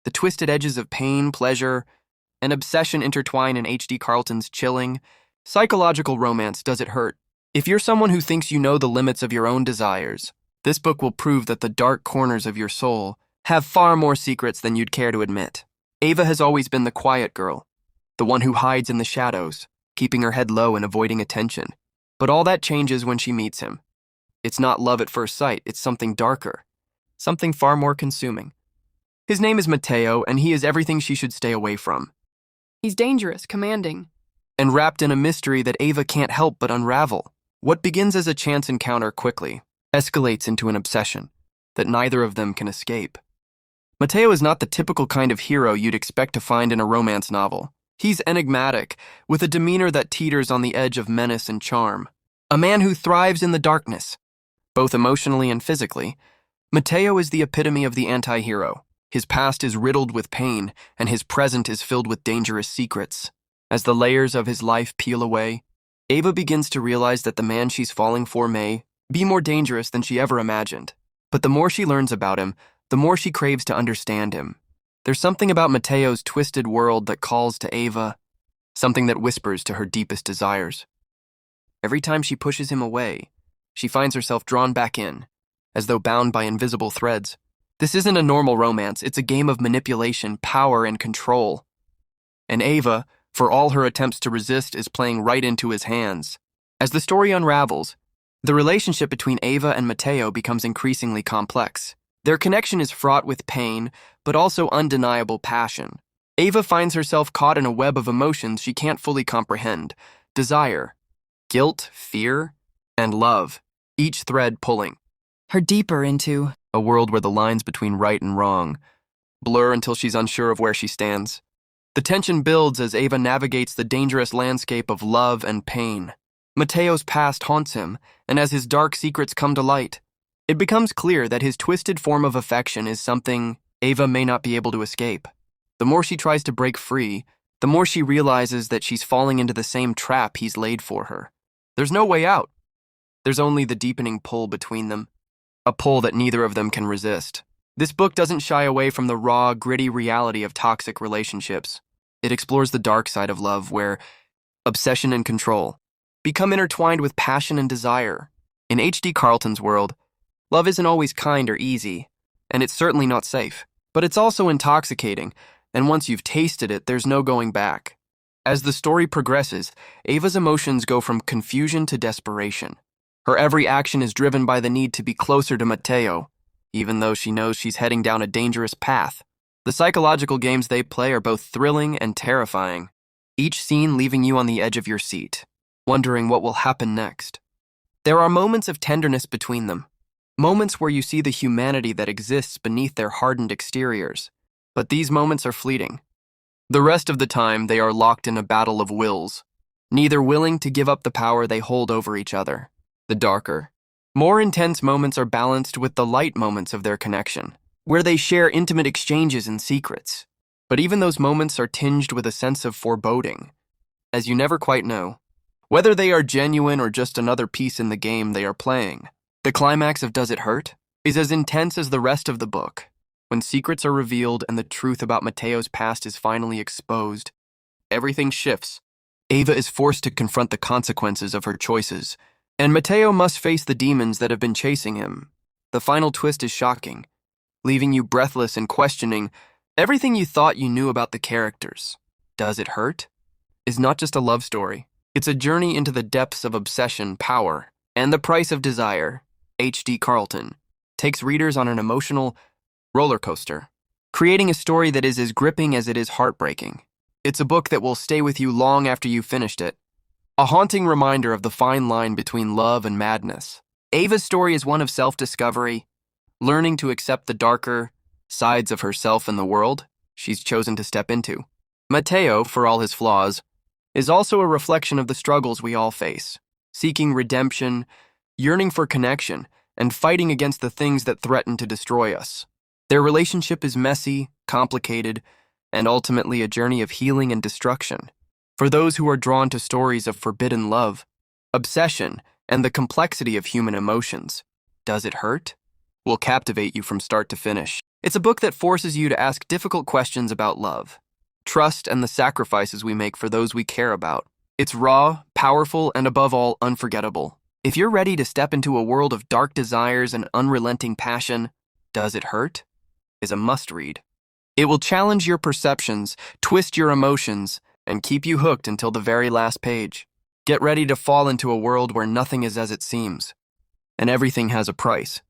The twisted edges of pain, pleasure, and obsession intertwine in H.D. Carlton's chilling, psychological romance Does It Hurt? If you're someone who thinks you know the limits of your own desires, this book will prove that the dark corners of your soul have far more secrets than you'd care to admit. Ava has always been the quiet girl, the one who hides in the shadows, keeping her head low and avoiding attention. But all that changes when she meets him. It's not love at first sight, it's something darker, something far more consuming. His name is Matteo, and he is everything she should stay away from. He's dangerous, commanding, And wrapped in a mystery that Ava can't help but unravel. What begins as a chance encounter quickly escalates into an obsession that neither of them can escape. Matteo is not the typical kind of hero you'd expect to find in a romance novel. He's enigmatic, with a demeanor that teeters on the edge of menace and charm. A man who thrives in the darkness, both emotionally and physically. Matteo is the epitome of the anti-hero. His past is riddled with pain, and his present is filled with dangerous secrets. As the layers of his life peel away, Ava begins to realize that the man she's falling for may be more dangerous than she ever imagined. But the more she learns about him, the more she craves to understand him. There's something about Matteo's twisted world that calls to Ava, something that whispers to her deepest desires. Every time she pushes him away, she finds herself drawn back in, as though bound by invisible threads. This isn't a normal romance, it's a game of manipulation, power, and control. And Ava, for all her attempts to resist, is playing right into his hands. As the story unravels, the relationship between Ava and Matteo becomes increasingly complex. Their connection is fraught with pain, but also undeniable passion. Ava finds herself caught in a web of emotions she can't fully comprehend: desire, guilt, fear, and love, each thread pulling her deeper into a world where the lines between right and wrong blur until she's unsure of where she stands. The tension builds as Ava navigates the dangerous landscape of love and pain. Matteo's past haunts him, and as his dark secrets come to light, it becomes clear that his twisted form of affection is something Ava may not be able to escape. The more she tries to break free, the more she realizes that she's falling into the same trap he's laid for her. There's no way out. There's only the deepening pull between them, a pull that neither of them can resist. This book doesn't shy away from the raw, gritty reality of toxic relationships. It explores the dark side of love, where obsession and control become intertwined with passion and desire. In H.D. Carlton's world, love isn't always kind or easy, and it's certainly not safe. But it's also intoxicating, and once you've tasted it, there's no going back. As the story progresses, Ava's emotions go from confusion to desperation. Her every action is driven by the need to be closer to Matteo, even though she knows she's heading down a dangerous path. The psychological games they play are both thrilling and terrifying, each scene leaving you on the edge of your seat, wondering what will happen next. There are moments of tenderness between them, moments where you see the humanity that exists beneath their hardened exteriors. But these moments are fleeting. The rest of the time, they are locked in a battle of wills, neither willing to give up the power they hold over each other. The darker, more intense moments are balanced with the light moments of their connection, where they share intimate exchanges and secrets. But even those moments are tinged with a sense of foreboding, as you never quite know whether they are genuine or just another piece in the game they are playing. The climax of Does It Hurt? Is as intense as the rest of the book. When secrets are revealed and the truth about Matteo's past is finally exposed, everything shifts. Ava is forced to confront the consequences of her choices, and Matteo must face the demons that have been chasing him. The final twist is shocking, leaving you breathless and questioning everything you thought you knew about the characters. Does It Hurt? Is not just a love story. It's a journey into the depths of obsession, power, and the price of desire. H.D. Carlton takes readers on an emotional roller coaster, creating a story that is as gripping as it is heartbreaking. It's a book that will stay with you long after you've finished it, a haunting reminder of the fine line between love and madness. Ava's story is one of self-discovery, learning to accept the darker sides of herself and the world she's chosen to step into. Matteo, for all his flaws, is also a reflection of the struggles we all face, seeking redemption, yearning for connection, and fighting against the things that threaten to destroy us. Their relationship is messy, complicated, and ultimately a journey of healing and destruction. For those who are drawn to stories of forbidden love, obsession, and the complexity of human emotions, Does It Hurt? Will captivate you from start to finish. It's a book that forces you to ask difficult questions about love, trust, and the sacrifices we make for those we care about. It's raw, powerful, and above all, unforgettable. If you're ready to step into a world of dark desires and unrelenting passion, Does It Hurt? Is a must-read. It will challenge your perceptions, twist your emotions, and keep you hooked until the very last page. Get ready to fall into a world where nothing is as it seems, and everything has a price.